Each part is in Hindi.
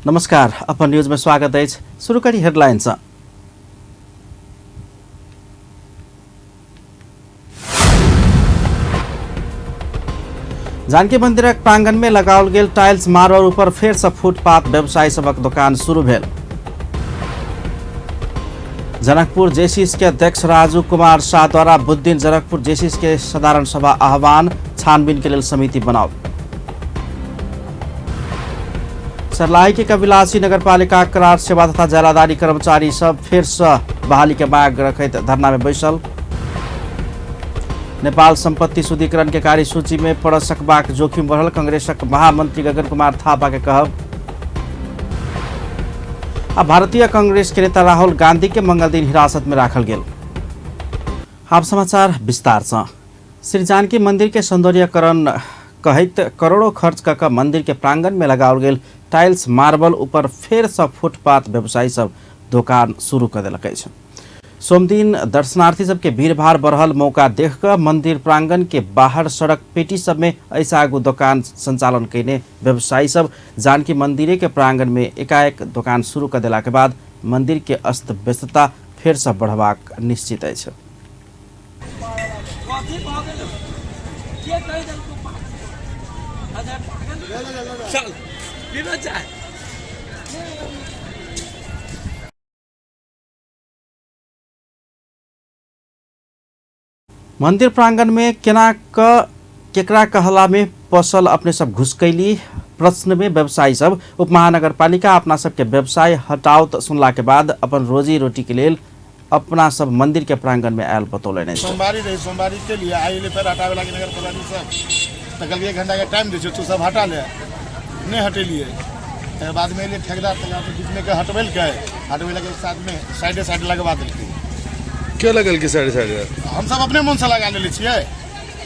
नमस्कार, अपन न्यूज में स्वागत है। शुरू करी हेडलाइंस। जानकी मंदिर प्रांगण में लगाओल गेल टाइल्स मार्बल ऊपर फेर से फुटपाथ व्यवसायी सबक दुकान शुरू भेल। जनकपुर जेसीस के अध्यक्ष राजू कुमार शाह द्वारा बुध जनकपुर जेसीस के साधारण सभा आह्वान, छानबीन के लिए समिति बनाओ। सर्लाही के कविलासी नगरपालिका करार सेवा तथा जलादारी कर्मचारी सब फिर से बहाली के मांग रखैत धरना में बैसल। नेपाल संपत्ति शुद्धिकरण के कार्यसूची में पड़ सकबाक जोखिम बढ़ल, कांग्रेसक महामंत्री गगन कुमार थापा के कहब। आ भारतीय कांग्रेस के नेता राहुल गांधी के मंगल दिन हिरासत में राखल गेल। आप समाचार विस्तार से। श्री जानकी मंदिर के सौंदर्यकरण कहत करोड़ों खर्च कऽ मंदिर के प्रांगण में लगाओल गेल टाइल्स मार्बल ऊपर फेर से फुटपाथ व्यवसायी सब दुकान शुरू कर दिलक। सोमदिन दर्शनार्थी सबके भीड़भाड़ बढ़ल मौका देखकर मंदिर प्रांगण के बाहर सड़क पेटी सब में ऐसा आगू दुकान संचालन करने व्यवसायी सब जानकी मंदिर के प्रांगण में एकाएक दुकान शुरू कर दिला के बाद मंदिर के अस्त व्यस्तता फिर से बढ़बाक निश्चित है। मंदिर प्रांगण में केकरा कहला में पसल अपने सब घुसकैली प्रश्न में व्यवसायी सब उप महानगरपालिका अपना सब के व्यवसाय हटाओ सुनला के बाद अपन रोजी रोटी के लिए अपना सब मंदिर के प्रांगण में आयल बतौले। सोमवारी के लिए आइले फिर हटावे लागे नगर प्रधानी सब तो कल 1 घंटा का टाइम दे तू सब हटा ले, नहीं हटेलिए बाद में लिए ठेकेदार बीच में के हटवेल के साथ में साइड लगवा दिल्ली। क्या लगल के साइड हम सब अपने मन से लगा ले छियै,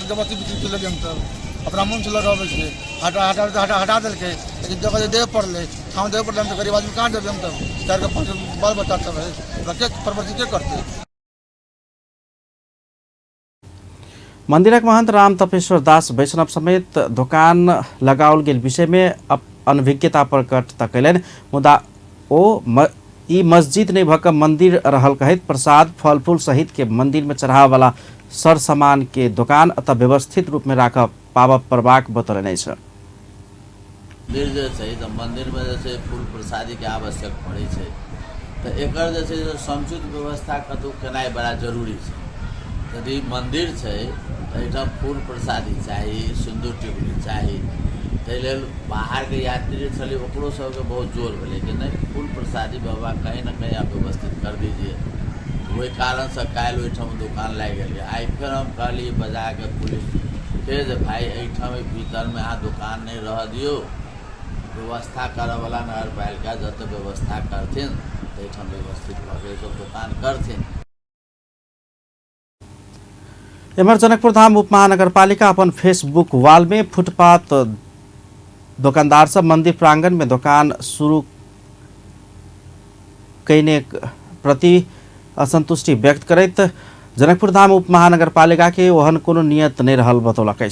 जबरदस्ती बिजली लगे हम सब अपना मन से लगावे छियै। हटा दिल के लेकिन जगह देव पड़ले ठाम देव पड़ले हम तो गरीब आदमी कहाँ देवे हम तब चार के 5 बाल बच्चा सब है के प्रवृत्ति के करते। मंदिरक महंत राम तपेश्वर दास वैष्णव समेत दुकान लगाओल गेल विषय में अनभिज्ञता प्रकट कैलन, मुदा ओ ई मस्जिद नहीं भक मंदिर रहल कहत प्रसाद फल फूल सहित के मंदिर में चढ़ावे वाला सर सामान के दुकान अतः व्यवस्थित रूप में राखब पाबब परबाक बतौलनि छै। मंदिर जे छै तऽ मंदिर में जैसे फूल प्रसादी के आवश्यक पड़े छै तो एकर जे छै समुचित व्यवस्था कतौ केनाइ बड़ा जरूरी छै। यदि मंदिर छै तऽ एहिठाम फूल प्रसादी चाही, सिंदूर टिकुली चाही, ताहि लेल बाहर के यात्री छलै ओकरो सबके बहुत जोर भेलै कि नहीं फूल प्रसादी बाबा कहीं ना कहीं आप व्यवस्थित कर दीजिए। वही कारण से काल्हि ओहिठाम दुकान लागि गेलै। आई फिर हम कहलिए बजा के पुलिस के जे भाई एहिठाम भीतर में अहाँ दुकान नहीं रह दियो, व्यवस्था करऽ वाला नगरपालिका जतऽ व्यवस्था करथिन एहिठाम व्यवस्थित भऽ के सब दुकान करथिन। एम्हर जनकपुर धाम उप महानगरपालिका अपन फेसबुक वाल में फुटपाथ दुकानदार सब मंदिर प्रांगण में दुकान शुरू करने प्रति असंतुष्टि व्यक्त करैत जनकपुर धाम उप महानगरपालिका के ओहन कोनो नियत नहीं रहल बतौलक।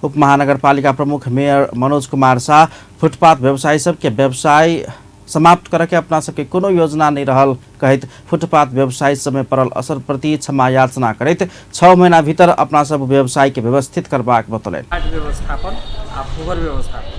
उप महानगरपालिका प्रमुख मेयर मनोज कुमार शाह फुटपाथ व्यवसायी सब के व्यवसाय समाप्त करके अपना सबके कोनो योजना नहीं रहल कहत फुटपाथ व्यवसायी सब में पड़ल असर प्रति क्षमा याचना करैत 6 महीना भीतर अपना सब व्यवसाय के व्यवस्थित करबाक बतौलनि। व्यवस्थापन आ फुहर व्यवस्थापन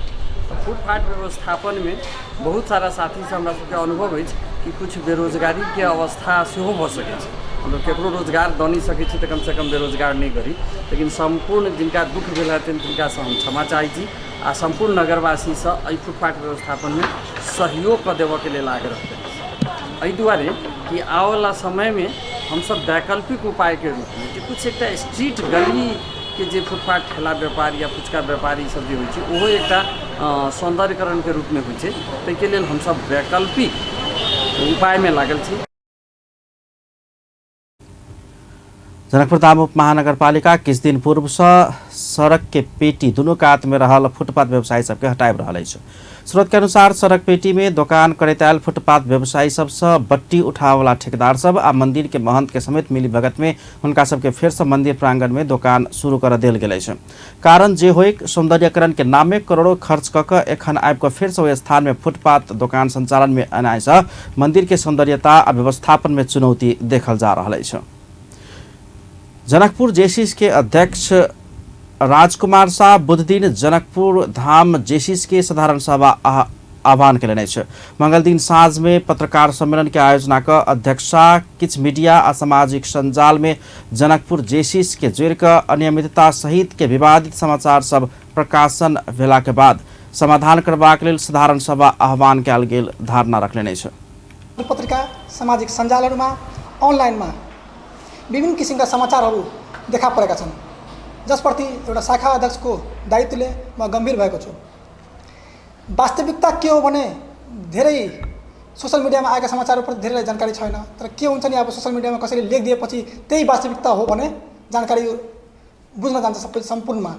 फुटपाथ व्यवस्थापन में बहुत सारा साथी से हमरा सबके अनुभव है कि कुछ बेरोजगारी के अवस्था सेहो भ सकै छै। हम लोग केकरो रोजगार दऽ नहीं सकै छी तऽ कम से कम बेरोजगार नहीं करी, लेकिन संपूर्ण जिनका दुख भेल हथिन तिनका से हम क्षमा चाहै छी आ संपूर्ण नगरवासी से एहि फुटपाथ व्यवस्थापन में सहयोग कर देबऽ के लेल आग्रह करै। एहि दुआरे कि आवे वाला समय में हम सब वैकल्पिक उपाय के रूप में जे कुछ एकटा स्ट्रीट गली के जे फुटपाथ ठेला व्यापारी या फुचका व्यापारी सब जे होइ छै ओहो एकटा सौंदर्यकरण के रूप में होइ छै, ताहिके लेल हम सब वैकल्पिक उपाय में लागल छी। जनकपुर धाम उप महानगरपालिका किछ दिन पूर्व से सड़क के पेटी दुनू कात में रहल फुटपाथ व्यवसायी सबके हटाबि रहल अछि। स्रोत के अनुसार सड़क पेटी में दुकान करैताल फुटपाथ व्यवसायी सबसे बट्टी उठावला ठेकेदार सब आ मंदिर के महंत के समेत मिली भगत में हुनका सबके फेर से मंदिर प्रांगण में दुकान शुरू कर देल गेल छै। कारण जे होय सौंदर्यकरण के नाम में करोड़ों खर्च क के एखन आबि के फेर से ओहि स्थान में फुटपाथ दुकान संचालन में आनाय से मंदिर के सौंदर्यता आ व्यवस्थापन में चुनौती देखल जा रहल छै। जनकपुर जेसीस के अध्यक्ष राजकुमार शाह बुध दिन जनकपुर धाम जेसीस के साधारण सभा आह्वान कयलनि अछि। मंगल दिन साँझ में पत्रकार सम्मेलन के आयोजना का अध्यक्षा किछ मीडिया आ सामाजिक संजाल में जनकपुर जेसीस के जोड़ के अनियमितता सहित के विवादित समाचार सब प्रकाशन भेला के बाद समाधान करबाक लेल साधारण सभा आह्वान कयल गेल धारणा रखलनि अछि। पत्रिका सामाजिक सञ्जालहरूमा अनलाइनमा विभिन्न किसिमका समाचारहरू देखा परेका छन्, जसप्रति एउटा शाखा अध्यक्षको दायित्वले म गम्भीर भएको छु। वास्तविकता के हो भने धेरै सोशल मिडियामा आएका समाचारहरूप्रति धेरै जानकारी छैन, तर के हुन्छ नि अब सोशल मिडियामा कसैले लेखिदिएपछि त्यही वास्तविकता हो भने जानकारी बुझ्न जान्छ सबै सम्पूर्णमा।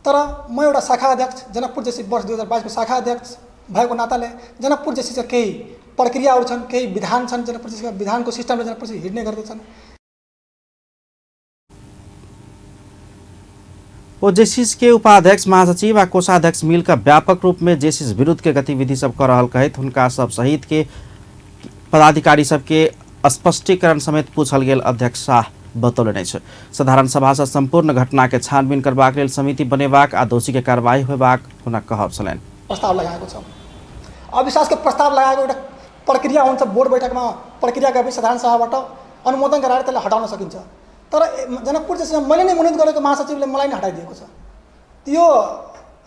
तर म एउटा शाखा अध्यक्ष जनकपुर जेसी वर्ष 2022 को शाखा अध्यक्ष भएको नाताले जनकपुर जेसीका केही प्रक्रियाहरू छन्, केही विधान छन्, जनकपुर जेसीका विधानको सिस्टमले जनकपुर जेसी हिँड्ने गर्दछन्। ओ जेसीस के उपाध्यक्ष महासचिव आ कोषाध्यक्ष मिलकर व्यापक रूप में जेसीस विरुद्ध के गतिविधि सब कर रहल कहैत हुनका सब सहित के पदाधिकारी सबके स्पष्टीकरण समेत पूछल गेल अध्यक्ष शाह बतौलनि अछि। साधारण सभा से संपूर्ण घटना के छानबीन करबाक लेल समिति बनेबाक आ दोषी के कार्रवाई होबाक हुनका कहब छलनि। प्रस्ताव लगाएको छ, अविश्वास के प्रस्ताव लगाएको एउटा प्रक्रिया हुन्छ, बोर्ड बैठकमा प्रक्रिया गरी साधारण सभाबाट अनुमोदन गराएर त्यसलाई हटाउन सकिन्छ। तर जनकपुर जेसीमा मैले नै मनोनित गरेको महासचिवले मलाई नै हटाइदिएको छ, त्यो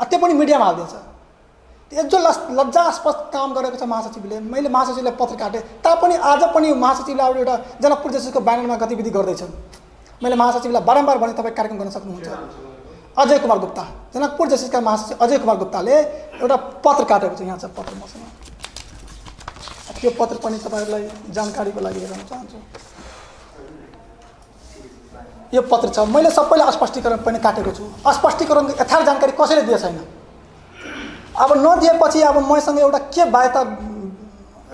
त्यो पनि मिडियामा हालिदिएछ। जो लज्जास्पद काम गरेको छ महासचिवले। मैले महासचिवलाई पत्र काटेँ तापनि आज पनि महासचिवले अब एउटा जनकपुर जेसीको ब्यानरमा गतिविधि गर्दैछन्। मैले महासचिवलाई बारम्बार भने तपाईँ कार्यक्रम गर्न सक्नुहुन्छ। अजय कुमार गुप्ता, जनकपुर जेसीका महासचिव अजय कुमार गुप्ताले एउटा पत्र काटेको छ, यहाँ छ पत्र मसँग। त्यो पत्र पनि तपाईँहरूलाई जानकारीको लागि हेर्न चाहन्छु। यो पत्र छ, मैले सबैलाई स्पष्टीकरण पनि काटेको छु। स्पष्टीकरण यथार्थ जानकारी कसैले दिए छैन। अब नदिएपछि अब मसँग एउटा के बाध्यता,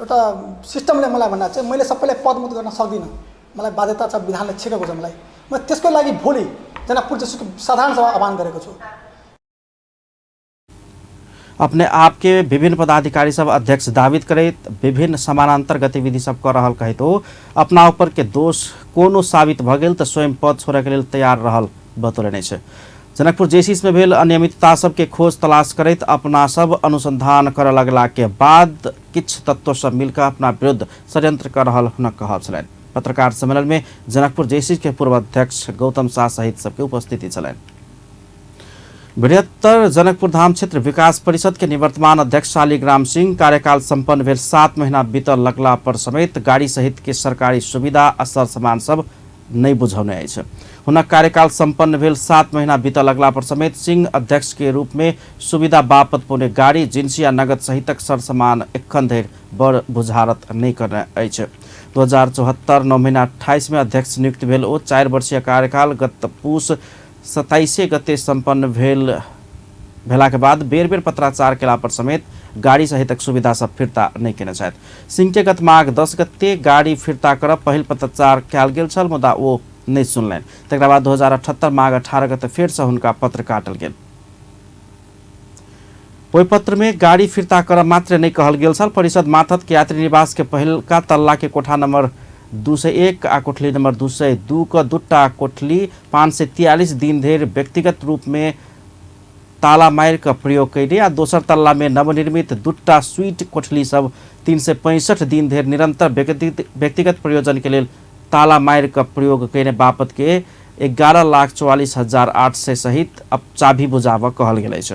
एउटा सिस्टमले मलाई भन्दा चाहिँ मैले सबैलाई पदमुक्त गर्न सक्दिनँ, मलाई बाध्यता छ, विधानले छेकेको छ मलाई। म त्यसको लागि भोलि जनकपुर जेसीको साधारण सभा आह्वान गरेको छु। अपने आप के विभिन्न पदाधिकारी सब अध्यक्ष दावित करैत विभिन्न समानांतर गतिविधि सब कर रहल कहैत हो अपना ऊपर के दोष कोनो साबित भ गेल त स्वयं पद छोड़े के लेल तैयार रहल बतौलनि छै। जनकपुर जेसीस में भेल अनियमितता सब के खोज तलाश करैत अपना सब अनुसंधान कर लगला के बाद किछ तत्व सब मिलकर अपना विरुद्ध षड्यंत्र कर रहल हुनक कहल छलनि। पत्रकार सम्मेलन में जनकपुर जेसीस के पूर्व अध्यक्ष गौतम शाह सहित सबके उपस्थिति छलनि। बृहत्तर जनकपुर धाम क्षेत्र विकास परिषद के निवर्तमान अध्यक्ष शालिग्राम सिंह कार्यकाल संपन्न भेल 7 महीना बीतल लगला पर समेत गाड़ी सहित के सरकारी सुविधा आ सर सामान सब नहीं बुझौने अछि। हुनक कार्यकाल संपन्न भेल 7 महीना बीतल लगला पर समेत सिंह अध्यक्ष के रूप में सुविधा बापत पौने गाड़ी जिंसी आ नगद सहितक सर सामान एखन धरि बड़ बुझारत नहीं करने अछि। 2074 9 महीना 28 में अध्यक्ष नियुक्त भेल ओ 4 वर्षीय कार्यकाल गत पूस 27 गते संपन्न भेला के बाद बेर बेर पत्राचार केला पर समेत गाड़ी सहितक सुविधा सब फिरता नहीं केने छथि। सिंह के गत माघ 10 गते गाड़ी फिरता कर पहिल पत्राचार कयल गेल छल, मुदा ओ नहीं सुनलनि। तकरा बाद 2078 माघ 18 गते फेर से हुनका पत्र काटल गेल। ओहि पत्र में गाड़ी फिरता कर मात्र नहीं कहल गेल छल। परिषद माथत के यात्री निवास के पहिलका तल्ला के कोठा नंबर 201 आ कोठली नंबर 202 का दुट्टा कोठली 543 दिन धरि व्यक्तिगत रूप में ताला मार का प्रयोग कैले आ दोसर तल्ला में नवनिर्मित दुट्टा स्वीट कोठली सब 365 दिन धरि निरंतर व्यक्तिगत प्रयोजन के लिए ताला मार का प्रयोग कैने बापत के 11,44,800 सहित अब चाभी बुझाव कहल गेल अछि।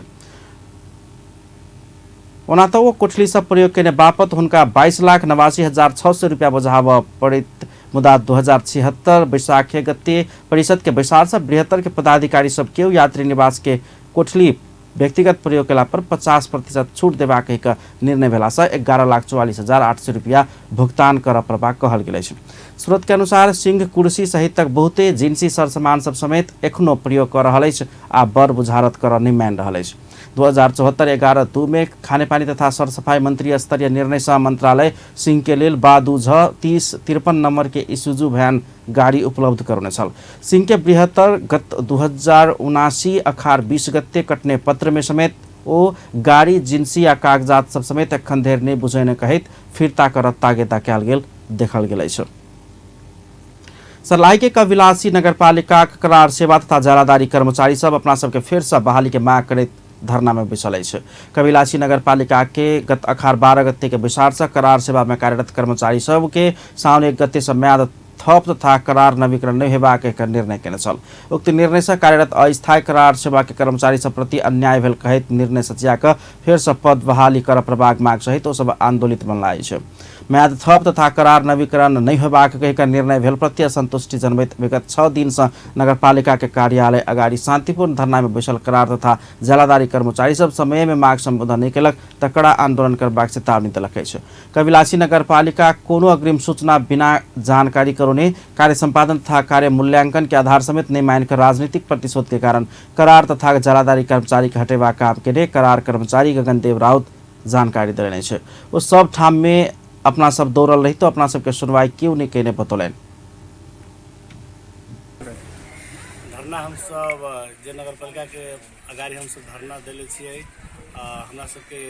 ओना तो वो कोठली सब प्रयोग करने बापत हुनका 22,89,600 रुपया बुझाव पड़ित, मुदा 2076 बैसाखे गते परिषद के बैसार से बृहत्तर के पदाधिकारी सब के यात्री निवास के कोठली व्यक्तिगत प्रयोग केला पर 50% छूट देबाक एक निर्णय भेला से 11,44,800 रुपया भुगतान कर पड़बाक कहल गेल अछि। स्रोत के अनुसार सिंह कुर्सी सहित तक बहुते जिंसी सरसामान सब समेत एखनो प्रयोग कर रहल अछि आ बड़ बुझारत कर नहीं मान रहल अछि। 2074-11-2 में खानेपानी तथा सरसफाई मन्त्री स्तरीय निर्णय सह मन्त्रालय सिंह के लेल बादु झ 3053 नंबर के इसुजु भ्यान गाड़ी उपलब्ध करनेछ। सिंह के बृहत्तर गत 2079 अखार 20 गते कटने पत्र में समेत ओ गाड़ी जिन्सी या कागजात सब समेत एखन धरि नहि बुझैने कहित फिर्ता कर तागेता कयल गेल देखल गेल अछि। सर्लाही के कविलासी नगरपालिका करार सेवा तथा जालादारी कर्मचारी सब अपना सबके फेर से बहाली के मांग करैत धरना में बैसल अछि। कविलासी नगरपालिका के गत अखार 12 गते के बैसार से करार सेवा में कार्यरत कर्मचारी सब के साउन 1 गते से म्याद थप तथा करार नवीकरण नहीं हेबाक एक निर्णय केने छल। उक्त निर्णय से कार्यरत अस्थायी करार सेवा के कर्मचारी सब प्रति अन्याय भेल कहैत निर्णय सचिया के फेर से पद बहाली कर प्रभाग माग सहित ओ सब आंदोलित बनला अछि। म्याद थप तथा करार नवीकरण नहीं होबाक कहिका निर्णय भेल प्रति असंतुष्टि जनबैत विगत 6 दिन से नगरपालिका के कार्यालय अगाडि शांतिपूर्ण धरना में बैसल करार तथा जालादारी कर्मचारी सब समय में मांग संबोधन नहीं केलक त कड़ा आंदोलन करबाक चेतावनी देलक अछि। कविलासी नगरपालिका कोनो अग्रिम सूचना बिना जानकारी करोने कार्य संपादन तथा कार्य मूल्यांकन के आधार समेत नहीं मानकर राजनीतिक प्रतिशोध के कारण करार तथा जालादारी कर्मचारी के हटेवा काम के करार कर्मचारी गगनदेव राउत जानकारी देने छे। वो सब ठाम में अपना सब दौड़ल रही तो अपना सबके सुनवाई क्यों नहीं कहने बतौलन। धरना हम सब जे नगरपालिका के अगाड़ी हम सब धरना देले छियै। हमरा सबके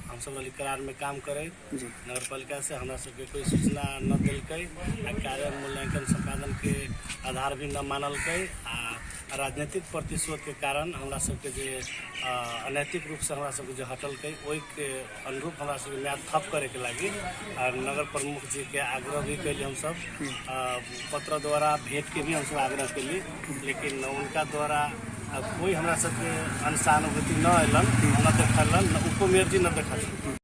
हम सब करार में काम करे नगरपालिका से हमरा सबके कोई सूचना न दिलकै आ कार्य मूल्यांकन संपादन के आधार भी न मानलकै आ राजनीतिक प्रतिशोध के कारण हमरा सबके जे अनैतिक रूप से हमरा सबके जो हटलकै ओहि के अनुरूप हमरा सबके म्याद थप करे के लागी नगर प्रमुख जी के आग्रह भी कैली। हम सब पत्र द्वारा भेंट के भी हम सब आग्रह कैली, लेकिन उनका द्वारा कोई हमरा सबके सहानुभूति न अलन, न देखलन, न उपमेयर जी न देखलन।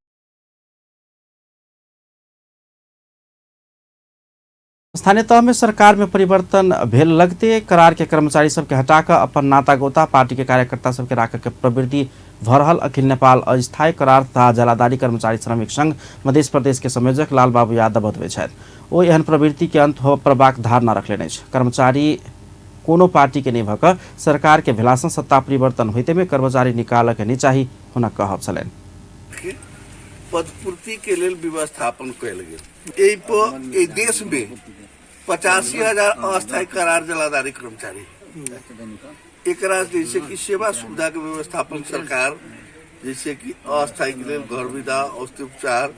स्थानीय तह में सरकार में परिवर्तन भेल लगते करार के कर्मचारी सबके हटाकर अपन नाता गोता पार्टी के कार्यकर्ता सबके राख के प्रवृत्ति भरहल अखिल नेपाल अस्थायी करार तथा जालादारी कर्मचारी श्रमिक संघ मध्य प्रदेश के संयोजक लाल बाबू यादव बतबै छथि। ओ एहन प्रवृत्ति के अंत हो प्रबाक धारणा रखले छै। कर्मचारी कोनो पार्टी के नहीं भक सरकार के भेलासन सत्ता परिवर्तन होते में कर्मचारी निकाल के नहीं चाही होना कहब छलन। पदपूर्ति के लिए व्यवस्थापन कयल गेल। एहि देश में 85,000 अस्थायी करार जालादारी कर्मचारी एकरा जैसे कि सेवा सुविधा के व्यवस्थापन सरकार जैसे कि अस्थायी के लिए घर विदा औषधि उपचार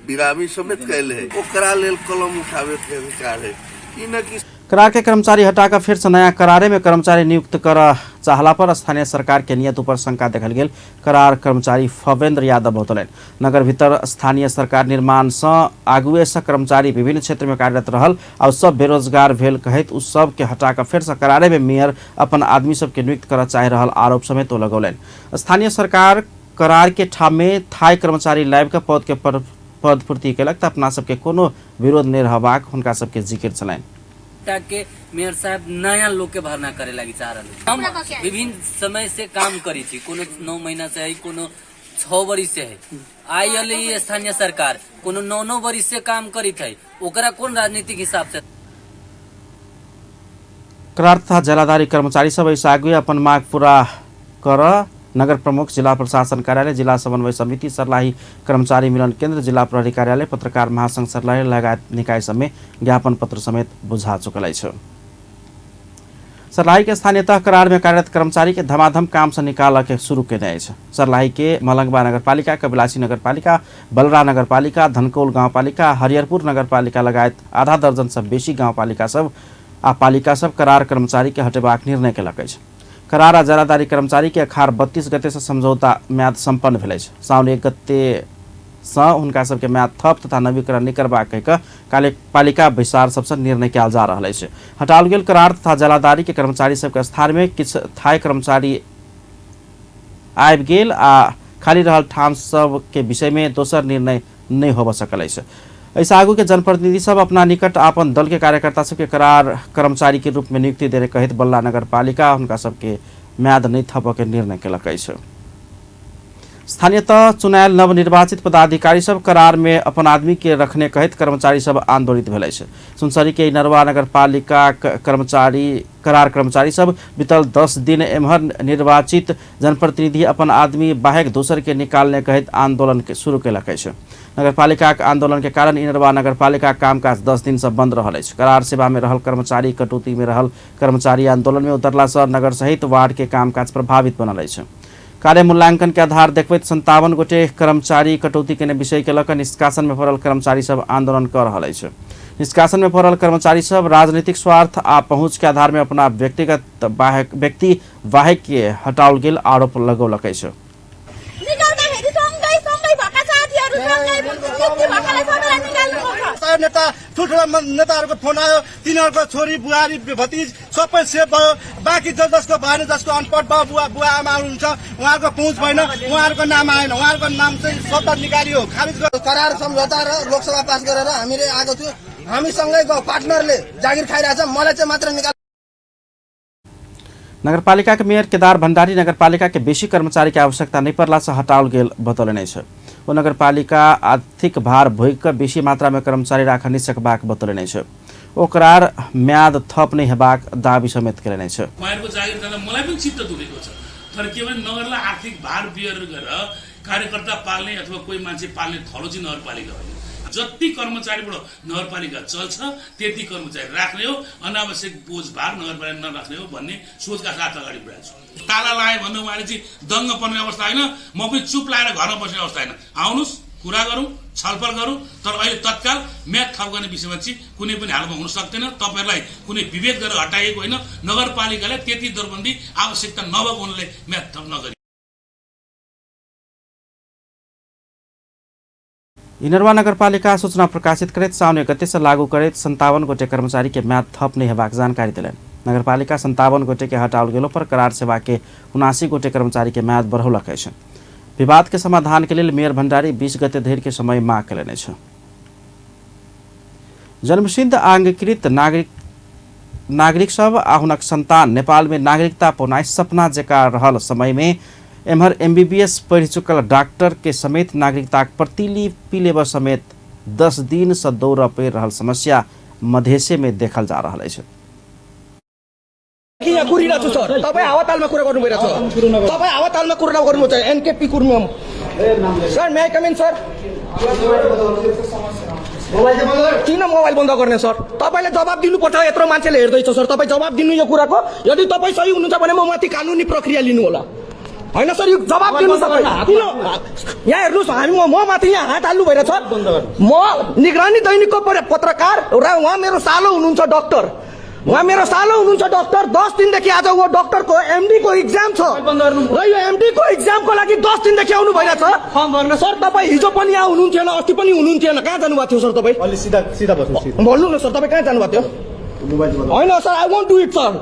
बिरामी समेत कैल है ओकरा लेल कलम उठावे के अधिकार है। ई न कि करार के कर्मचारी हटाकर फिर से नया करारे में कर्मचारी नियुक्त कर चाहला पर स्थानीय सरकार के नियत पर शंका देखल गेल। करार कर्मचारी फवेंद्र यादव बतौलन नगर भीतर स्थानीय सरकार निर्माण से आगुए से कर्मचारी विभिन्न क्षेत्र में कार्यरत रहल और सब बेरोजगार भेल कहैत उस सब के हटाकर फिर से करारे में मेयर अपन आदमी सब के नियुक्त कर चाह रहल आरोप समेत लगौलन। स्थानीय सरकार करार के ठाम में थाई कर्मचारी लाइव के पद के पदपूर्ति केलक त अपना सबके कोनो विरोध नहीं रहबाक हुनका सबके जिक्र चलन। के मेयर साहब नया लोग के भरना करे लगी चाह रहे। हम विभिन्न समय से काम करी थी, कोनो 9 महीना से है, कोनो 6 वर्ष से है। आई स्थानीय सरकार कोनो 9 वर्ष से काम करी थे, ओकरा कौन राजनीतिक हिसाब से करार तथा जालादारी कर्मचारी सब ऐसा आगे अपन मांग पूरा कर नगर प्रमुख जिला प्रशासन कार्यालय जिला समन्वय समिति सर्लाही कर्मचारी मिलन केंद्र जिला प्रहरी कार्यालय पत्रकार महासंघ सर्लाही लगायत निकाय सब में ज्ञापन पत्र समेत बुझा चुकल है। सर्लाही के स्थानीय तह करार में कार्यरत कर्मचारी के धमाधम काम से निकाल के शुरू केने अछि। सर्लाही के मलंगवा नगरपालिका कबिलासी नगरपालिका बलरा नगरपालिका धनकौल गाउँपालिका हरिहरपुर नगरपालिका लगायत आधा दर्जन से बेसी गाउँपालिका सब आ पालिका सब करार कर्मचारी के हटेबाक निर्णय केलक अछि। करार आ जालादारी कर्मचारी के अखार 32 गते से समझौता म्याद संपन्न भेल अछि। साउन 1 गते से हुनका सबके म्याद थप तथा नवीकरण नहीं करबाक कहिके पालिका बैसार सबसे निर्णय कयल जा रहल अछि। हटाओल गेल करार तथा जालादारी के कर्मचारी सबके स्थान में किछु थाई कर्मचारी आबि गेल आ खाली रहल ठाम सब के विषय में दोसर निर्णय नहीं होब सकल अछि। ऐसा आगू के जनप्रतिनिधि सब अपना निकट आपन दल के कार्यकर्ता सबके करार कर्मचारी के रूप में नियुक्ति देने कहित बल्ला नगर पालिका उनका सबके म्याद नहीं थप के निर्णय केलक अछि। स्थानीय तह चुनायल नवनिर्वाचित पदाधिकारी सब करार में अपन आदमी के रखने कहित कर्मचारी सब आंदोलित भेल अछि। सुनसरी के इनरवा नगरपालिका करार कर्मचारी सब बीतल 10 दिन एम्हर निर्वाचित जनप्रतिनिधि अपन आदमी बाहेक दोसर के निकालने कहित आंदोलन के शुरू केलक अछि। नगरपालिका के आंदोलन के कारण इनरवा नगरपालिका कामकाज 10 दिन से बंद रहल अछि। करार सेवा में रहल कर्मचारी कटौती में रहल कर्मचारी आंदोलन में उतरला से नगर सहित वार्ड के कामकाज प्रभावित बनल अछि। कार्य मूल्यांकन के आधार देखबैत 57 गोटे कर्मचारी कटौती के विषय के लकर निष्कासन में पड़ल कर्मचारी सब आंदोलन कर रहा है। निष्कासन में पड़ल कर्मचारी सब राजनीतिक स्वार्थ आ पहुंच के आधार में अपना व्यक्तिगत व्यक्ति वाहेक के हटाओल गेल आरोप लगौलक अछि। नेता ठुल्ठुला नेताहरूको फोन आयो, तिनीहरूको छोरी बुहारी भतिज सबै सेभ भयो। बाँकी जसको भएन, जसको अनपढ भयो, बुवा आमा हुनुहुन्छ, उहाँहरूको पहुँच भएन, उहाँहरूको नाम आएन। उहाँहरूको नाम चाहिँ स्वतः निकालियो, खारिज गर्यो। करार सम्झौता र लोकसभा पास गरेर हामीले आएको थियो। हामीसँगै पार्टनरले जागिर खाइरहेछ, मलाई चाहिँ मात्र निकाल। नगरपालिका के मेयर केदार भण्डारी नगरपालिका के बेसी कर्मचारी के आवश्यकता नहीं पड़ला से हटाओल गेल बतौलनि अछि। वो नगरपालिका आर्थिक भार भोग बेसी मात्रा में कर्मचारी राख नहीं सकबाक बतौलनि अछि। ओ करार म्याद थप नहीं हेबाक दाबी समेत केलनि अछि। उहाँहरुको जागिर गर्दा मलाई पनि चित्त दुखेको छ, तर के भने नगरलाई आर्थिक भार बियर गरेर कार्यकर्ता पाल्ने अथवा कोही मान्छे पाल्ने थलो चाहिँ नगरपालिका हो। जति कर्मचारीबाट नगरपालिका चल्छ त्यति कर्मचारी राख्ने हो, अनावश्यक बोझ भार नगरपालिका नराख्ने हो भन्ने सोचका साथ अगाडि बढाएको छु। ताला लाए भन्दा उहाँले चाहिँ दङ्ग पर्ने अवस्था होइन, म पनि चुप लाएर घरमा बस्ने अवस्था होइन। आउनुहोस्, कुरा गरौँ, छलफल गरौँ, तर अहिले तत्काल म्याद थप गर्ने विषयमा चाहिँ कुनै पनि हालमा हुन सक्दैन। तपाईहरुलाई कुनै विभेद गरेर हटाइएको होइन। नगरपालिकाले त्यति दरबन्दी आवश्यकता नभएको हुनाले म्याद थप नगरी। इनरवा नगरपालिका सूचना प्रकाशित करैत साउन 31 से लागू करैत 57 गोटे कर्मचारी के म्याद थप नहीं हेबाक जानकारी दिलनि। नगरपालिका 57 गोटे के हटाओल गेलो पर करार सेवा के 79 गोटे कर्मचारी के म्याद बढ़ौलक अछि। विवाद के समाधान के लिए मेयर भण्डारी 20 गते धरि के समय मांग केलनि अछि। जन्मसिद्ध आंगीकृत नागरिक सब आ हुनक संतान नेपाल में नागरिकता पौनाइ सपना जेका रहल समय में एम्हर MBBS पढ़ि चुकल डॉक्टर के समेत नागरिकता प्रतिलिपि लेब समेत 10 दिन से दौड़ पड़ि रहल समस्या मधेसे में देखल जा रहा है। यहाँ कुरिरहेको छु सर, तपाईँ हावातालमा कुरा गर्नु भइरहेको छ। तपाईँ हावातालमा कुरा गर्नु छ। NKP कुर्मियम सर, मे आई कम इन सर? किन मोबाइल बन्द गर्ने सर? तपाईँले जवाब दिनुपर्छ। यत्रो मान्छेले हेर्दैछ सर, तपाईँ जवाब दिनु यो कुराको। यदि तपाईँ सही हुनुहुन्छ भने म माथि कानुनी प्रक्रिया लिनु होला। होइन सर, यो जवाब दिनु तपाईँ। किन यहाँ हेर्नुहोस्, हामी म माथि यहाँ हात हाल्नु भइरहेछ। म निगरानी दैनिकको पत्रकार र उहाँ मेरो सालो हुनुहुन्छ डक्टर। उहाँ मेरो सालो हुनुहुन्छ डक्टर। 10 दिनदेखि आज वो डक्टरको MD को इक्जाम छ र यो MD को इक्जामको लागि 10 दिनदेखि आउनु भइरहेछ। सर तपाईँ हिजो पनि यहाँ हुनुहुन्थेन, अस्ति पनि हुनुहुन्थेन। कहाँ जानुभएको थियो सर तपाईँ? अलि सिधा भन्नु न सर, तपाईँ कहाँ जानुभएको थियो? होइन sir, I want do it sir.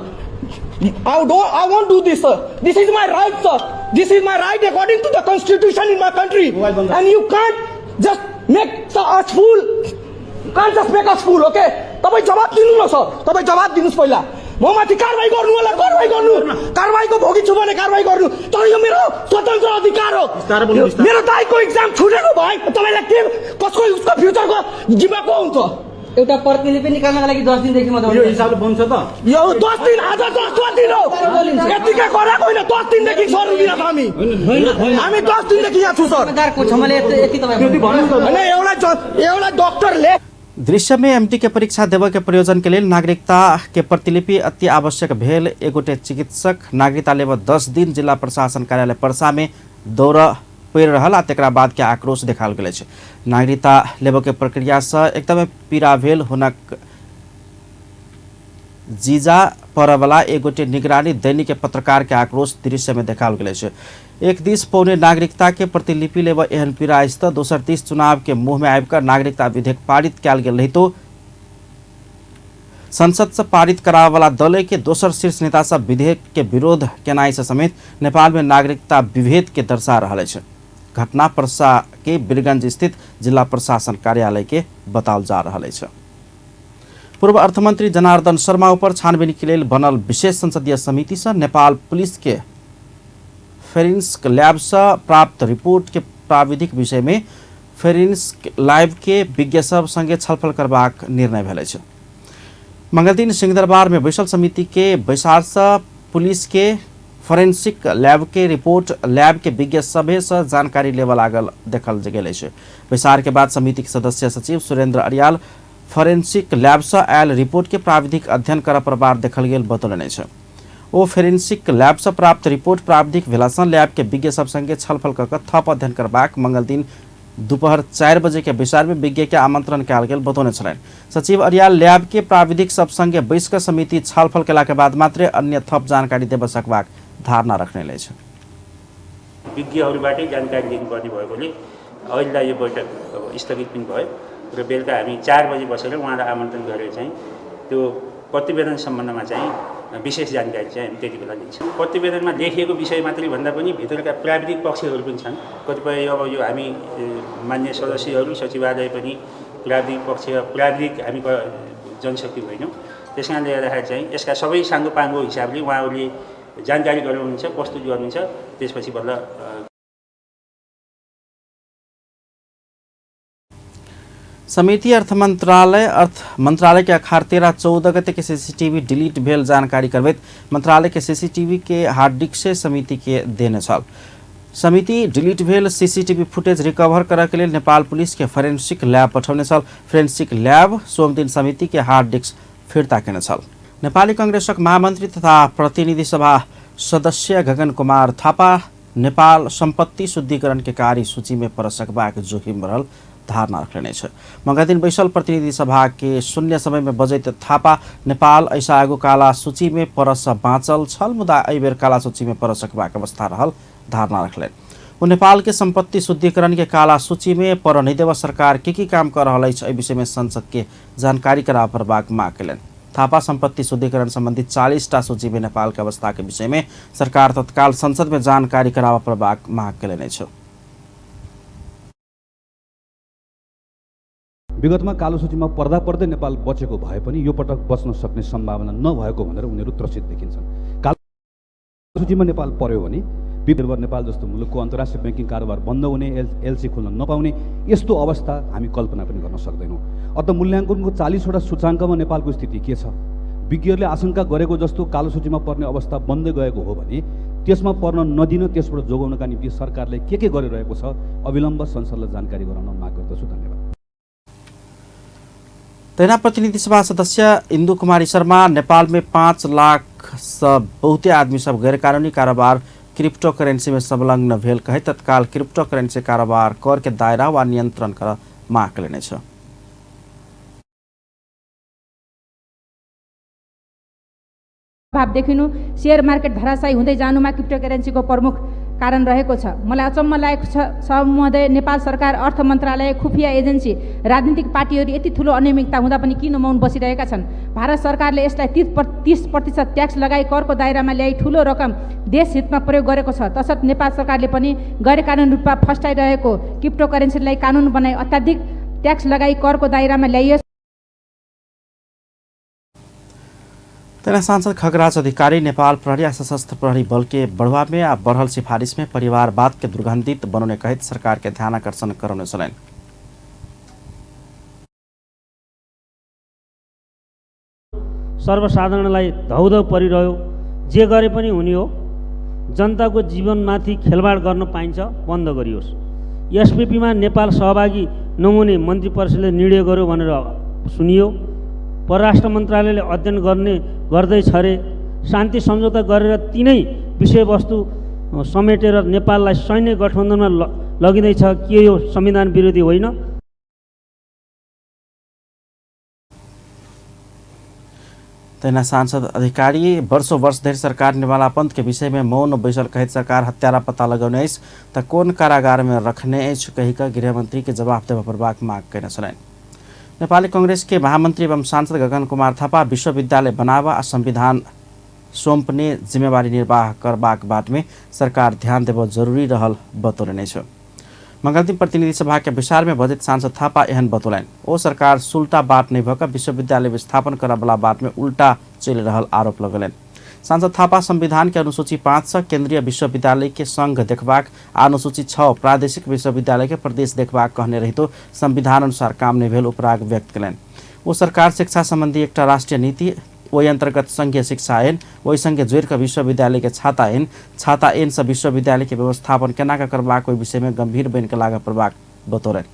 I won't do this sir. This is my right sir. This is my right according to the constitution in my country. And you can't just make us fool. You can't just make us fool, okay? तपाईँ जवाब दिनु न सर, तपाईँ जवाब दिनुस् पहिला। म माथि कारबाही गर्नु होला, कारबाही गर्नु। कारबाहीको भोगी छु भने कारबाही गर्नु। तर यो मेरो स्वतन्त्र अधिकार हो। मेरो दाइको एक्जाम छुटेको भए तपाईलाई के कसको उसको फ्युचरको जिम्मा को हुन्छ? एउटा प्रतिलिपि निकाल्नका लागि 10 दिनदेखि म यो हिसाबले बन्छ त? यो 10 दिन आज 10 दिन हो। यतिकै गराएको होइन, 10 दिनदेखि सर उभिरहेको हामी 10 दिनदेखि यहाँ छु सर। एउटा डक्टरले दृश्य में MT के परीक्षा देव के प्रयोजन के लिए नागरिकता के प्रतिलिपि अति आवश्यक भेल। एगोटे चिकित्सक नागरिकता लेव 10 दिन जिला प्रशासन कार्यालय पर्सा में दौड़ पड़ि रहल आ तकरा बाद के आक्रोश देखाल गेल छै। नागरिकता लेब के प्रक्रिया से एकदम पीड़ा भेल हुनक जीजा परवाला एगोटे निगरानी दैनिक के पत्रकार के आक्रोश दृश्य में देखाल गेल छै। एक दिस पौने नागरिकता के प्रतिलिपि लेब एहन पीड़ा स्थित, दोसर दिस चुनाव के मुंह में आबिकर नागरिकता विधेयक पारित कयल गेल रही तो संसद से पारित करावे वाला दल के दोसर शीर्ष नेता सब विधेयक के विरोध केनाई से समेत नेपाल में नागरिकता विभेद के दर्शा रहा है। घटना पर्सा के बीरगंज स्थित जिला प्रशासन कार्यालय के बताल जा रहा है। पूर्व अर्थमंत्री जनार्दन शर्मा ऊपर छानबीन के लिए बनल विशेष संसदीय समिति से नेपाल पुलिस के फेरेंसिक लैब से प्राप्त रिपोर्ट के प्राविधिक विषय में फेरेंसिक लैब के विज्ञ सब संगे छलफल करबाक निर्णय भेल अछि। मंगल दिन सिंहदरबार में बैसल समिति के बैसार से पुलिस के फोरेंसिक लैब के रिपोर्ट लैब के विज्ञ सभे से जानकारी लेवल लागल देखल गेल अछि। बैसार के बाद समिति के सदस्य सचिव सुरेंद्र अरियाल फोरेंसिक लैब से आयल रिपोर्ट के प्राविधिक अध्ययन कर परबार देखल गेल बतौलनि अछि। ओ फोरेंसिक लैब से प्राप्त रिपोर्ट प्राविधिक भेलासँ लैब के विज्ञ सब संगे छलफल कऽ थप अध्ययन करबाक मंगल दिन दोपहर 4 बजे के बैसार में विज्ञ के आमंत्रण कयल गेल बतौने छलनि। सचिव अरियाल लैब के प्राविधिक सब संगे बैस कऽ समिति छलफल केला के बाद मात्रै अन्य थप जानकारी देब सकबाक धारणा रख्ने छ। विज्ञहरूबाटै जानकारी दिनुपर्ने भएकोले अहिलेलाई यो बैठक स्थगित पनि भयो र बेलुका हामी 4 बजे बसेर उहाँलाई आमन्त्रण गरेर चाहिँ त्यो प्रतिवेदन सम्बन्धमा चाहिँ विशेष जानकारी चाहिँ हामी त्यति बेला दिन्छौँ। प्रतिवेदनमा लेखिएको विषय मात्रै भन्दा पनि भित्रका प्राविधिक पक्षहरू पनि छन्। कतिपय अब यो हामी मान्य सदस्यहरू सचिवालय पनि प्राविधिक पक्ष प्राविधिक हामी जनशक्ति होइनौँ। त्यसकारणले गर्दाखेरि चाहिँ यसका सबै साङ्गोपाङ्गो हिसाबले उहाँहरूले जानकारी गराउनुहुन्छ, प्रस्तुत गर्नुहुन्छ। त्यसपछि बल्ल समिति अर्थ मंत्रालय के अखार 13-14 गते के सीसीटीवी डिलीट भेल जानकारी करबैत मंत्रालय के सीसीटीवी के हार्ड डिस्क से समिति के देने छल। समिति डिलीट भेल सीसीटीवी फुटेज रिकवर करय के लेल नेपाल पुलिस के फोरेंसिक लैब पठौने छल। फोरेंसिक लैब सोम दिन समिति के हार्ड डिस्क फिर्ता केने छल। नेपाली कांग्रेसक महामंत्री तथा प्रतिनिधि सभा सदस्य गगन कुमार थापा नेपाल सम्पत्ति शुद्धिकरण के कार्य सूची में पर सकबाक जोखिम बढ़ल धारणा रखने छ। मंगल दिन बैसल प्रतिनिधि सभा के शून्य समय में बजैत थापा नेपाल ऐसा आगो काला सूची में परस बाँचल छल मुदा एहिबेर काला सूची में पर सकबाक अवस्था रहल धारणा रखलनि। वो नेपाल के संपत्ति शुद्धिकरण के काला सूची में पर नहीं देव सरकार की काम कर रहा है विषय में संसद के जानकारी करा परबाक मांग कयलनि। थापा संपत्ति शुद्धिकरण संबंधी 40टा सूची में नेपाल के अवस्था के विषय में सरकार तत्काल संसद में जानकारी करावा परबाक मांग कयलनि छ। विगतमा कालो सूचीमा पर्दा पर्दै नेपाल बचेको भए पनि यो पटक बच्न सक्ने सम्भावना नभएको भनेर उनीहरू त्रसित देखिन्छन्। कालो सूचीमा नेपाल पर्यो भने विनिर्भर नेपाल जस्तो मुलुकको अन्तर्राष्ट्रिय ब्याङ्किङ कारोबार बन्द हुने, एलसी खोल्न नपाउने यस्तो अवस्था हामी कल्पना पनि गर्न सक्दैनौँ। अत मूल्याङ्कनको 40वटा सूचाङ्कमा नेपालको स्थिति के छ? विज्ञहरूले आशंका गरेको जस्तो कालो सूचीमा पर्ने अवस्था बन्दै गएको हो भने त्यसमा पर्न नदिन त्यसबाट जोगाउनका निम्ति सरकारले के गरिरहेको छ अविलम्ब संसदलाई जानकारी गराउन माग गर्दछु। धन्यवाद। तैना प्रतिनिधि सभा सदस्य इंदु कुमारी शर्मा नेपाल में 5 लाख से बहुते आदमी सब गैर कानूनी कारोबार क्रिप्टो करेंसी में संलग्न भेल कहे तत्काल क्रिप्टो करेंसी कारोबार कर के दायरा वा नियंत्रण कर माग कयलनि छ। भाव देखिनु शेयर मार्केट धराशायी हुँदै जानुमा क्रिप्टो करेन्सीको प्रमुख कारण रहेको छ। मलाई अचम्म लागेको छ महोदय, नेपाल सरकार अर्थ मन्त्रालय, खुफिया एजेन्सी, राजनीतिक पार्टीहरू यति ठुलो अनियमितता हुँदा पनि किन मौन बसिरहेका छन्? भारत सरकारले यसलाई 30% ट्याक्स लगाई करको दायरामा ल्याई ठुलो रकम देश हितमा प्रयोग गरेको छ। तसर्थ नेपाल सरकारले पनि गैर कानुनी रूपमा फस्टाइरहेको क्रिप्टो करेन्सीलाई कानुन बनाई अत्याधिक ट्याक्स लगाई करको दायरामा ल्याइयोस्। तेना सांसद खगराज अधिकारी नेपाल प्रहरी आ सशस्त्र प्रहरी बल के बढ़वा में आ बढ़ल सिफारिश में परिवारवाद के दुर्गंधित बनाउने कहित सरकार के ध्यान आकर्षण कराउने छलैन। सर्वसाधारणलाई धौधौ परिरह्यो, जे गरे पनि हुने हो, जनताको जीवनमाथि खेलवाड गर्न पाइन्छ, बन्द गरियोस्। एसपीपीमा नेपाल सहभागी नहुने मन्त्री परिषदले निर्णय गर्यो भनेर सुनियो। परराष्ट्र मन्त्रालयले अध्ययन गर्दैछ अरे। शान्ति सम्झौता गरेर तीनै विषयवस्तु समेटेर नेपाललाई सैन्य गठबन्धनमा लगिँदैछ। के यो संविधान विरोधी होइन? तेना सांसद अधिकारी वर्षों वर्ष धरि सरकार निवालापंत के विषय में मौन बैसल कहित सरकार हत्यारा पता लगाउने त कोन कारागार में रखने कहिका गृहमंत्री के जवाब देवा परबाक माग कयने छलैन। नेपाली कांग्रेस के महामंत्री एवं सांसद गगन कुमार थापा विश्वविद्यालय बनावा आ संविधान सौंपने जिम्मेवारी निर्वाह करबाक बात में सरकार ध्यान देव जरूरी रहल बतौलने छ। मंगल दिन प्रतिनिधि सभा के विचार में बजट सांसद थापा एहन बतौलन। ओ सरकार सुल्टा बात नहीं भक विश्वविद्यालय स्थापन करा वाला बात में उल्टा चल रहल आरोप लगलन। सांसद थापा संविधान के अनुसूची 5 से केंद्रीय विश्वविद्यालय के संघ देखबाक, अनुसूची 6 प्रादेशिक विश्वविद्यालय के प्रदेश देखबाक कहने रही तो संविधान अनुसार काम नहीं भेल उपराग व्यक्त करें। वो सरकार शिक्षा संबंधी एक राष्ट्रीय नीति, वही अंतर्गत संघीय शिक्षा ऐन, वही संघीय जोड़ का विश्वविद्यालय के छाता ऐन से विश्वविद्यालय के व्यवस्थापन केना करबाक ओहि विषय में गंभीर बन के लागा प्रभाव बतौलन।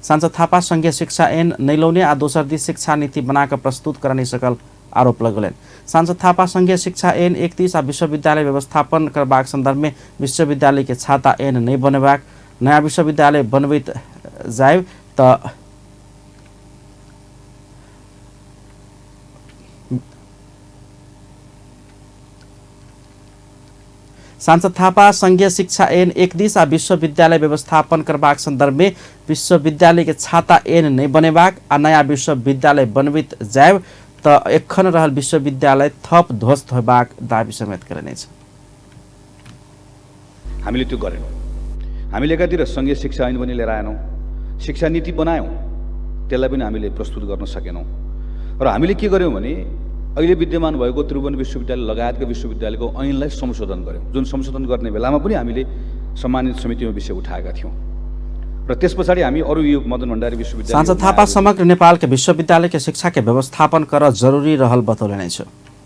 सांसद थापा संघीय शिक्षा ऐन नहीं लौने आ दोसर दिस शिक्षा नीति बनाकर प्रस्तुत कर नहीं सकल आरोप लगौलन। सांसद थापा संघीय शिक्षा ऐन एक दिस आ विश्वविद्यालय व्यवस्थापन करबाक संदर्भ में विश्वविद्यालय के छाता ऐन नहीं बनेबाक, नया विश्वविद्यालय बनबैत जाए तो सांसद थापा संघीय शिक्षा ऐन एक दिस आ विश्वविद्यालय व्यवस्थापन करबाक संदर्भ में विश्वविद्यालय के छाता ऐन नहीं बनेबाक आ नया विश्वविद्यालय बनबैत जाए तो एखन रहल विश्वविद्यालय थप ध्वस्त होबाक दाबी समेत करने छ। हामीले त्यो गरेनौँ। हामीले एकातिर संघीय शिक्षा ऐन पनि लिएर आएनौँ, शिक्षा नीति बनायौँ, त्यसलाई पनि हामीले प्रस्तुत गर्न सकेनौँ। र हामीले के गर्यौँ भने अहिले विद्यमान भएको त्रिभुवन विश्वविद्यालय लगायतका विश्वविद्यालयको ऐनलाई संशोधन गर्यौँ, जुन संशोधन गर्ने बेलामा पनि हामीले सम्मानित समितिमा विषय उठाएका थियौँ। र त्यस पछाडि हामी अरू यो मदन भण्डारी विश्वविद्यालय सांसद थापा समग्र नेपाल के विश्वविद्यालय के शिक्षा के व्यवस्थापन कर जरूरी रहल बतौले छ।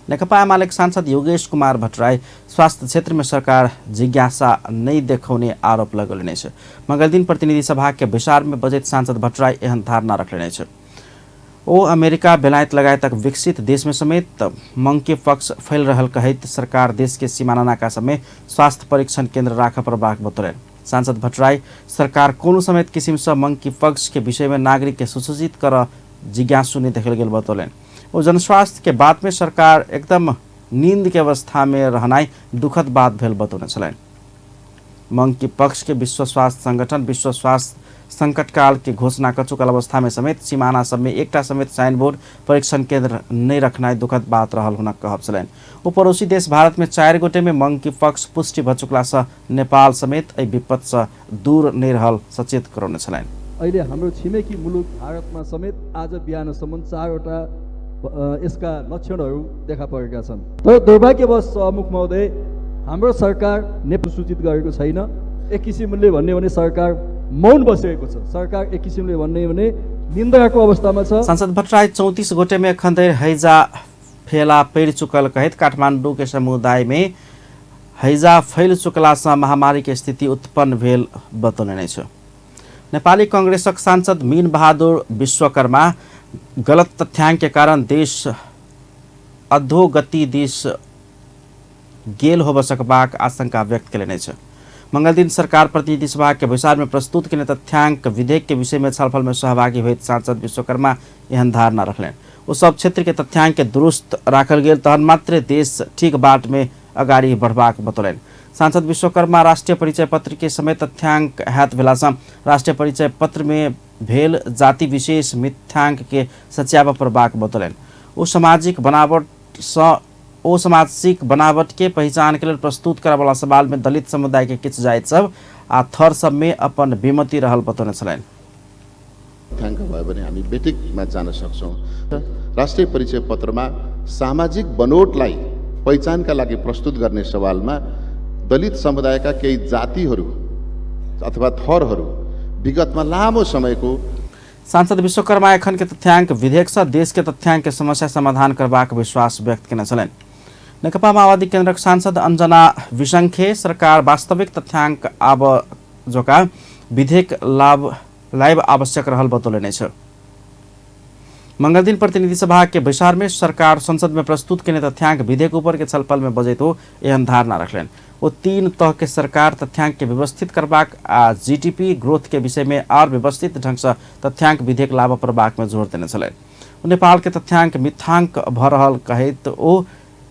नेकपा एमालेका सांसद योगेश कुमार भट्टराई स्वास्थ्य क्षेत्र में सरकार जिज्ञासा नहीं देखाउने आरोप लगौले छ। मंगल दिन प्रतिनिधि सभा के विचार में बजट सांसद भट्टराई एहन धारणा रखले छ। ओ अमेरिका बेलायत लगायतक विकसित देश में समेत मंकी पक्ष फैल रहल कहत सरकार देश के सीमाना नाका समय स्वास्थ्य परीक्षण केंद्र राख प्रभाग बतौलन। सांसद भट्टराई सरकार कोनो समेत किसिम से मंकी पक्ष के विषय में नागरिक के सुसूचित कर जिज्ञासु नहीं देखल गेल बतौलन। वो जनस्वास्थ्य के बात में सरकार एकदम नींद के अवस्था में रहनाई दुखद बात भेल बतौने छलन। मंकी पक्ष के विश्व स्वास्थ्य संगठन विश्व स्वास्थ्य संकट काल के घोषणा कर चुकल अवस्था में समेत सीमाना सब में एकटा समेत साइन बोर्ड परीक्षण केंद्र नहीं रखना दुखद बात रहल हुन कहब छलन। वो पड़ोसी देश भारत में 4 गोटे में मंकी पक्ष पुष्टि भ चुकला से नेपाल समेत एहि विपद से दूर नहीं रहल सचेत कराउने छलन। अहिले हाम्रो छिमेकी मुलुक भारतमा समेत आज बिहानसम्म 4वटा यसका लक्षणहरू देखा परेका छन्। तर दुर्भाग्यवश मुख महोदय हाम्रो सरकार नेपाल सूचित गरेको छैन। एक किसिमले भन्ने भने सरकार मौन बसेको छ। सरकार एक किसिमले भन्ने भने निन्दाको अवस्थामा छ। सांसद भट्टराई 34 गोटे में खंदेर हैजा फेला पेड़ चुकल कहित काठमाडौँ के समुदाय में हैजा फैल चुकला से महामारी के स्थिति उत्पन्न भेल बतौले छ। नेपाली कांग्रेसक सांसद मीन बहादुर विश्वकर्मा गलत तथ्यांक के कारण देश अधोगति दिश गेल होब सकबाक आशंका व्यक्त कयलनि छ। मंगल दिन सरकार प्रतिनिधि सभा के विचार में प्रस्तुत केने तथ्यांक विधेयक के विषय में छलफल में सहभागी हुए सांसद विश्वकर्मा एहन धारणा रखलें। वो सब क्षेत्र के तथ्यांक के दुरुस्त राखल गेल तहन मात्र देश ठीक बाट में अगाड़ी बढ़बाक बतौलन। सांसद विश्वकर्मा राष्ट्रीय परिचय पत्र के समेत तथ्यांक हैत भेलासँ राष्ट्रीय परिचय पत्र में भेल जाति विशेष मिथ्यांक के सच्याब प्रभाग बतौलन। वो सामाजिक बनावट के पहचान के लिए प्रस्तुत करे वाला सवाल में दलित समुदाय के किछ जाति सब आ थर सब में अपन विमति रहल बतौने छलैन। तथ्यांक भयो भने हामी बेटिकमा जान सक्छौं। राष्ट्रिय परिचय पत्रमा सामाजिक बनोटलाई पहिचानका लागि प्रस्तुत गर्ने सवालमा दलित समुदायका केही जातिहरू अथवा थरहरू विगतमा लामो समयको सांसद विश्वकर्मा एखन के तथ्यांक विधेयक से देश के तथ्यांक के समस्या समाधान करबाक विश्वास व्यक्त केने छलैन। नेकपा माओवादी केन्द्रक सांसद अंजना विसंखे सरकार वास्तविक तथ्यांक जोका विधेयक लाइव आवश्यक रहल बतौले छ। मंगल दिन प्रतिनिधि सभा के विचार में सरकार संसद में प्रस्तुत केने तथ्यांक विधेयक ऊपर के छलफल में बजे तो एहन धारणा रखलेन। वो 3 तह के सरकार तथ्यांक के व्यवस्थित करबाक आ जीडीपी ग्रोथ के विषय में और व्यवस्थित ढंग से तथ्यांक विधेयक लाभ प्रभाग में जोर देने छले। नेपाल के तथ्यांक मिथ्यांक भ रहल कहित ओ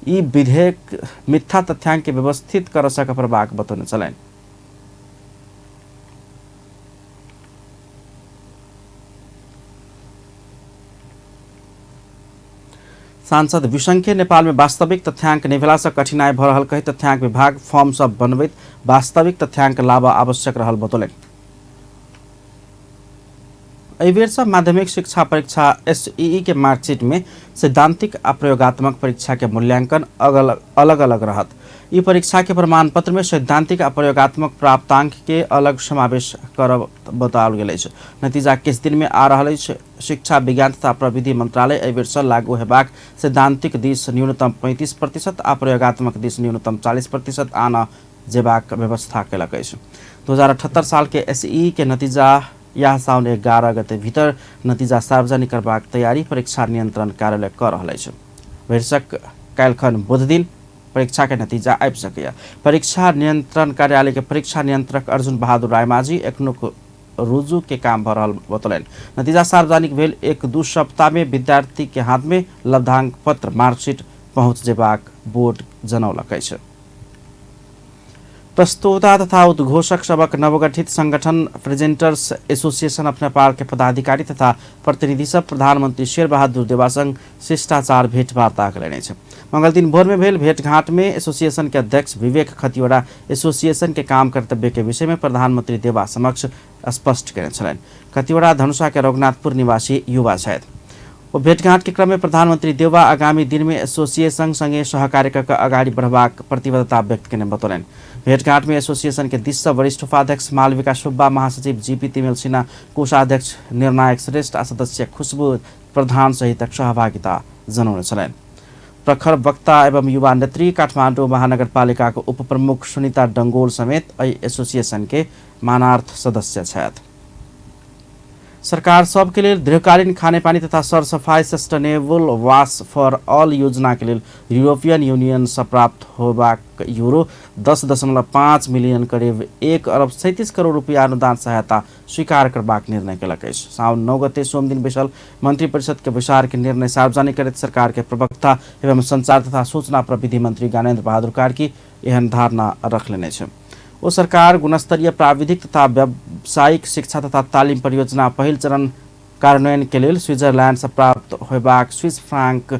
ई विधेयक मिथ्या तथ्यांक के व्यवस्थित कर सक प्रभाग बतौने छले। सांसद विसंखे नेपाल में वास्तविक तथ्यांक नहीं भेला से कठिनाई भ रहल कही तथ्यांक विभाग फॉर्म सब बनबैत वास्तविक तथ्यांक लाभ आवश्यक रहल बतौले। एहि बेर माध्यमिक शिक्षा परीक्षा SEE के मार्कशीट में सैद्धांतिक आ प्रयोगात्मक परीक्षा के मूल्यांकन अलग अलग रहत। ई परीक्षा के प्रमाण पत्र में सैद्धांतिक आ प्रयोगात्मक प्राप्तांक के अलग समावेश करब बताओल गेल अछि। नतीजा किस दिन में आ रहल अछि। शिक्षा विज्ञान तथा प्रविधि मंत्रालय एहि बेर लागू हेबाक सैद्धांतिक दिस न्यूनतम 35% आ प्रयोगात्मक दिस न्यूनतम 40% आन जेबाक व्यवस्था कयलक अछि। 2078 साल के SEE के नतीजा यह साउन 11 गते भीतर नतीजा सार्वजनिक करबाक तैयारी परीक्षा नियंत्रण कार्यालय कर रहल अछि। भरिसक काल्हिखन बुध दिन परीक्षा के नतीजा आबि सकैया। परीक्षा नियंत्रण कार्यालय के परीक्षा नियंत्रक अर्जुन बहादुर रायमाझी एखनुक रुजू के काम भऽ रहल बतौलनि। नतीजा सार्वजनिक भेल 1-2 सप्ताह में विद्यार्थी के हाथ में लब्धांक पत्र मार्कशीट पहुंच जेबाक बोर्ड जनौलक अछि। प्रस्तोता तथा उद्घोषक सबक नवगठित संगठन प्रेजेंटर्स एसोसिएशन ऑफ नेपाल के पदाधिकारी तथा प्रतिनिधि सब प्रधानमंत्री शेर बहादुर देवा संग शिष्टाचार भेंटवार्ता कयलनि अछि। मंगल दिन भोर में भेल भेंटघाट में एसोसिएशन के अध्यक्ष विवेक खतिवड़ा एसोसिएशन के काम कर्तव्य के विषय में प्रधानमंत्री देवा समक्ष स्पष्ट कयने छलनि। खतिवड़ा धनुषा के रघुनाथपुर निवासी युवा छथि। वो भेंटघाट के क्रम में प्रधानमंत्री देवा आगामी दिन में एसोसिएशन संगे सहकार्य कर अगाडि बढ़बाक प्रतिबद्धता व्यक्त कयने बतौलनि। भेंटघाट में एसोसिएशन के दिश से वरिष्ठ उपाध्यक्ष मालविका सुब्बा, महासचिव GP तिमेल सिन्हा, कोषाध्यक्ष निर्णायक श्रेष्ठ आ सदस्य खुशबू प्रधान सहितक सहभागिता जनौने छलनि। प्रखर वक्ता एवं युवा नेत्री काठमाडौँ महानगरपालिका को उप प्रमुख सुनीता डंगोल समेत एहि एसोसिएशन के मानार्थ सदस्य छथि। सरकार सबके लिए दीर्घकालीन खानेपानी तथा सरसफाई सस्टेनेबल वाश फॉर ऑल योजना के लिए यूरोपियन यूनियन से प्राप्त होबाक यूरो 10.5 मिलियन करीब 1 अरब 37 करोड़ रुपया अनुदान सहायता स्वीकार करबाक निर्णय कयलक अछि। साउन 9 गते सोम दिन बैसल मंत्रिपरिषद के विचार के निर्णय सार्वजनिक करैत सरकार के प्रवक्ता एवं संचार तथा सूचना प्रविधि मंत्री ज्ञानेन्द्र बहादुर कार्की एहन धारणा रखलेने छै। वो सरकार गुणस्तरीय प्राविधिक तथा व्यावसायिक शिक्षा तथा तालीम परियोजना पहिल चरण कार्यान्वयन के लिए स्विट्जरलैंड से प्राप्त होबाक स्विस फ्रांक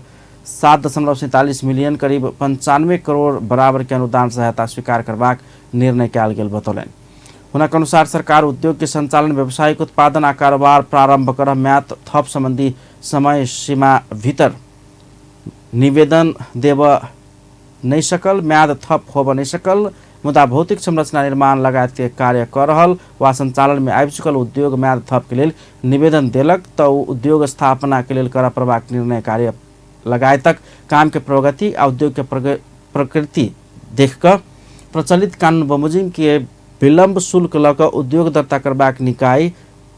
7.47 मिलियन करीब 95 करोड़ बराबर के अनुदान सहायता स्वीकार करबाक निर्णय कयल गेल बतौलनि। हुनक अनुसार सरकार उद्योग के संचालन, व्यावसायिक उत्पादन आ कारोबार प्रारंभ कर म्याद थप संबंधी समय सीमा भीतर निवेदन देव नहीं सकल, म्याद थप होब नहीं सकल, मुदा भौतिक संरचना निर्माण लगायत के कार्य कर रहल वा संचालन में आबि चुकल उद्योग म्याद थप के लेल निवेदन देलक तो उद्योग स्थापना के लेल कर प्रभाक निर्णय कार्य लगायतक काम के प्रगति आ उद्योग के प्रकृति देखकर प्रचलित कानून बमोजिम के विलंब शुल्क लक उद्योग दर्ता करबाक निकाय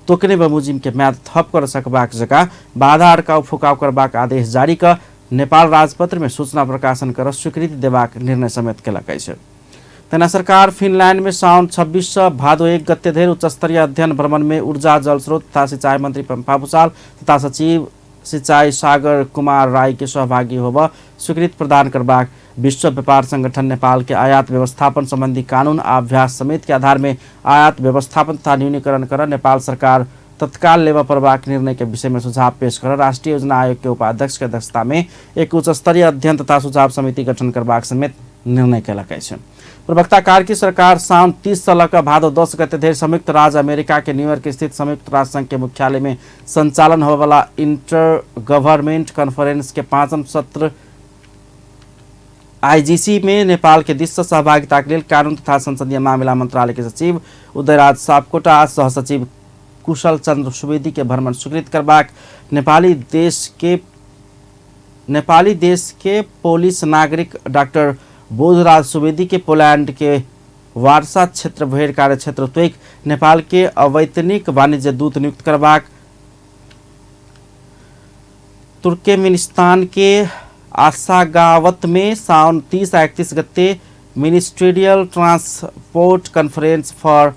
तोकने बमोजिम के म्याद थप कर सकबाक जगह बाधा अड़काव फुकाव करबाक आदेश जारी कर नेपाल राजपत्र में सूचना प्रकाशन कर स्वीकृति देबाक निर्णय समेत कयलक अछि। तेना सरकार फिनलैंड में साउन 26 से भादो 1 गते धरि उच्च स्तरीय अध्ययन भ्रमण में ऊर्जा, जल स्रोत तथा सिंचाई मंत्री पम्पा भूषाल तथा सचिव सिंचाई सागर कुमार राय के सहभागी होब स्वीकृति प्रदान करबाक विश्व व्यापार संगठन नेपाल के आयात व्यवस्थापन संबंधी कानून आ अभ्यास समिति के आधार में आयात व्यवस्थापन तथा न्यूनीकरण कर नेपाल सरकार तत्काल लेवा प्रभाक निर्णय के विषय में सुझाव पेश कर राष्ट्रीय योजना आयोग के उपाध्यक्ष के अध्यक्षता में एक उच्च स्तरीय अध्ययन तथा सुझाव समिति गठन करबाक समेत निर्णय कयलक अछि। प्रवक्ता कार्की सरकार साउन 30 से लक भादो 10 गते धरि संयुक्त राज्य अमेरिका के न्यूयॉर्क स्थित संयुक्त राष्ट्र संघ के मुख्यालय में संचालन होने वाला इंटर गवर्नमेंट कॉन्फ्रेंस के 5वां सत्र IGC में नेपाल के दिश सहभागिता के लिए कानून तथा संसदीय मामला मंत्रालय के सचिव उदयराज सापकोटा आ सहसचिव कुशल चंद्र सुवेदी के भ्रमण स्वीकृत करबाक नेपाली देश के पुलिस नागरिक डॉक्टर बोधराज सुवेदी के पोलैंड के वार्सा क्षेत्र भेड़ कार्य क्षेत्र त्वेक नेपाल के अवैतनिक वाणिज्य दूत नियुक्त करबाक, तुर्कमेनिस्तान के आशागावत में साउन 30 आ 31 गते ministerial transport conference for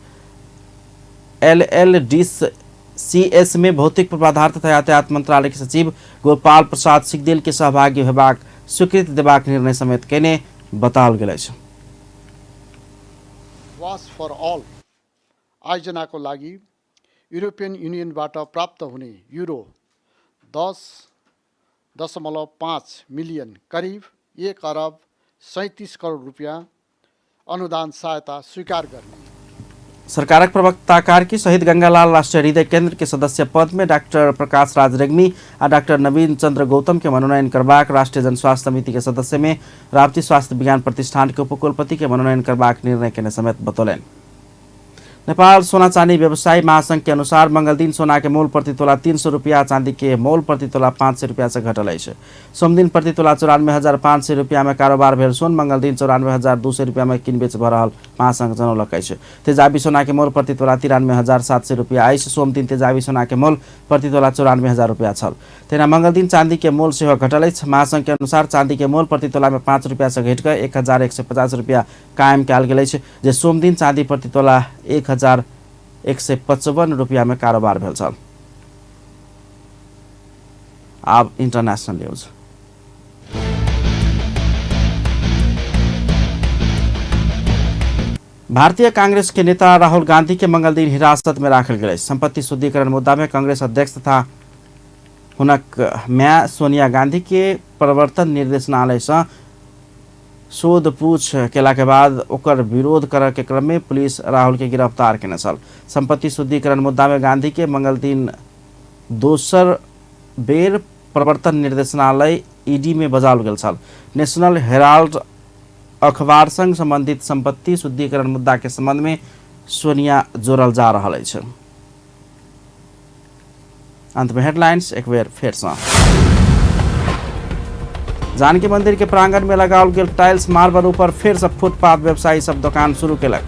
LLDCS में भौतिक पूर्वाधार तथा यातायात मंत्रालय के सचिव गोपाल प्रसाद सिगदेल के सहभागी होबाक स्वीकृति देबाक निर्णय समेत केने बताओल गेल अछि। वाश फर ऑल आयोजनाको लागि युरोपियन युनियनबाट प्राप्त हुने यूरो 10.5 मिलियन करीब 1 अरब 37 करोड रुपया अनुदान सहायता स्वीकार गर्ने सरकारक प्रवक्ता कार्की सहित गंगालाल राष्ट्रीय हृदय केंद्र के सदस्य पद में डॉक्टर प्रकाश राज रेग्मी और डॉक्टर नवीन चंद्र गौतम के मनोनयन करबाक राष्ट्रीय जनस्वास्थ्य समिति के सदस्य में राप्ती स्वास्थ्य विज्ञान प्रतिष्ठान के उपकुलपति के मनोनयन करबाक निर्णय के समेत बतौलन। नेपाल सोना चांदी व्यवसायी महासंघ के अनुसार मंगल दिन सोना के मोल प्रति तोला 300 रुपया, चांदी के मोल प्रति तोला 500 रुपया से घटल है। सोम दिन प्रति तोला 94,500 रुपया में कारोबार भेल सोन मंगल दिन 94,200 रुपया में किन बेच भ रहल महासंघ जनौलक है। तेजाबी सोना के मोल प्रति तोला 93,700 रुपया है। सोम दिन तेजाबी सोना के मोल प्रति तोला 94,000 रुपया छल। तेना मंगल दिन चांदी के मोल से घटल है। महासंघ के अनुसार चांदी के मोल प्रति तोला में 5 रुपया से घट कर 1,150 रुपया कायम कल गेल है। जे सोम दिन चांदी प्रति तोला 1,155 रुपया में कारोबार भेल छल। अब इंटरनेशनल न्यूज। भारतीय कांग्रेस के नेता राहुल गांधी के मंगल दिन हिरासत में राखल गेल। संपत्ति शुद्धिकरण मुद्दा में कांग्रेस अध्यक्ष तथा हुनक म्या सोनिया गांधी के प्रवर्तन निर्देशनालय से शोध पूछ केला के बाद ओकर विरोध करे के क्रम में पुलिस राहुल के गिरफ्तार केने छल। संपत्ति शुद्धिकरण मुद्दा में गांधी के मंगल दिन दोसर बेर प्रवर्तन निर्देशनालय ईडी में बजाओल गेल छल। नेशनल हेराल्ड अखबार संग संबंधित संपत्ति शुद्धिकरण मुद्दा के संबंध में सोनिया जोड़ल जा रहा है। अंत में हेडलाइंस एक बेर फिर से। जानकी मंदिर के प्रांगण में लगाओल गेल टाइल्स मार्बल ऊपर फिर से फुटपाथ व्यवसायी सब दुकान शुरू केलक।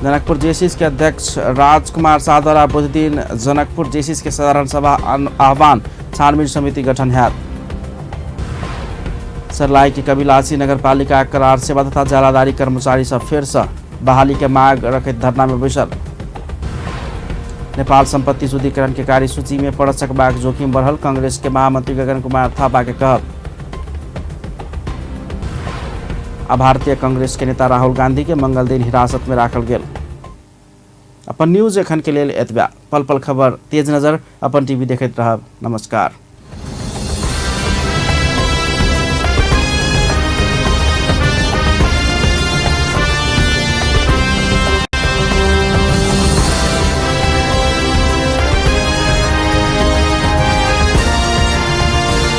जनकपुर जेसीस के अध्यक्ष राजकुमार शाह द्वारा बुध दिन जनकपुर जेसीस के साधारण सभा आह्वान छानबीन समिति गठन है। सरलाई की कबिलासी नगर पालिका करार सेवा तथा जालादारी कर्मचारी सब फिर से बहाली के मांग रखत धरना में बैसल। नेपाल संपत्ति शुद्धिकरण के कार्यसूची में पड़ सकबाक जोखिम बढ़ल। कांग्रेस के महामंत्री गगन कुमार थापा के कहब। भारतीय कांग्रेस के नेता राहुल गांधी के मंगल दिन हिरासत में राखल गेल। अपन न्यूज एखन के लेल एतबा। पल पल खबर तेज नजर अपन टीवी देखैत रहब। नमस्कार।